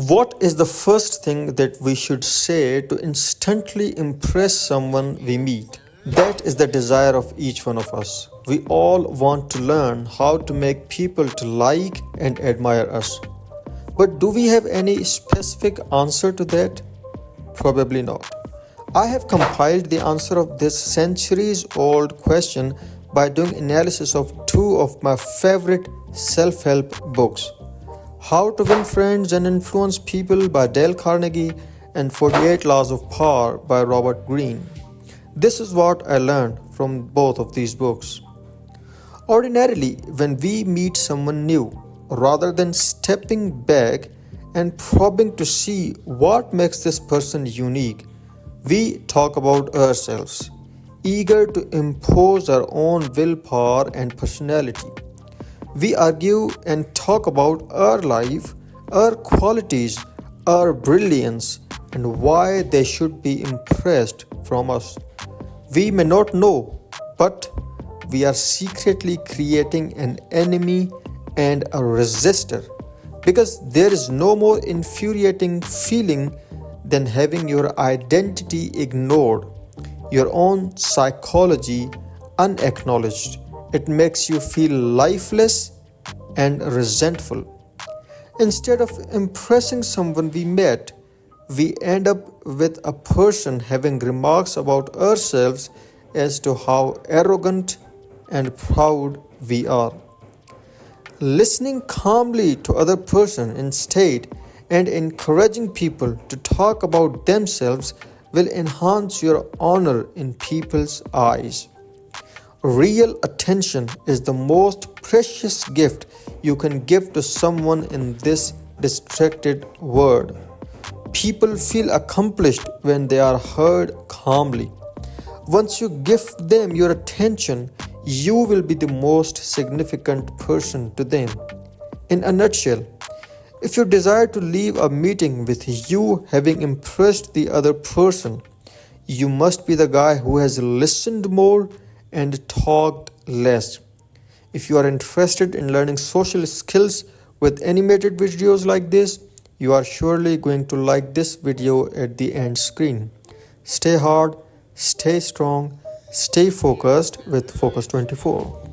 What is the first thing that we should say to instantly impress someone we meet? That is the desire of each one of us. We all want to learn how to make people to like and admire us. But do we have any specific answer to that? Probably not. I have compiled the answer of this centuries-old question by doing analysis of two of my favorite self-help books. How to Win Friends and Influence People by Dale Carnegie and 48 Laws of Power by Robert Greene. This is what I learned from both of these books. Ordinarily, when we meet someone new, rather than stepping back and probing to see what makes this person unique, we talk about ourselves, eager to impose our own willpower and personality. We argue and talk about our life, our qualities, our brilliance, and why they should be impressed from us. We may not know, but we are secretly creating an enemy and a resistor, because there is no more infuriating feeling than having your identity ignored, your own psychology unacknowledged. It makes you feel lifeless and resentful. Instead of impressing someone we met, we end up with a person having remarks about ourselves as to how arrogant and proud we are. Listening calmly to other person instead and encouraging people to talk about themselves will enhance your honor in people's eyes. Real attention is the most precious gift you can give to someone in this distracted world. People feel accomplished when they are heard calmly. Once you give them your attention, you will be the most significant person to them. In a nutshell, if you desire to leave a meeting with you having impressed the other person, you must be the guy who has listened more and talked less. If you are interested in learning social skills with animated videos like this, you are surely going to like this video at the end screen. Stay hard, stay strong, stay focused with Focus 24.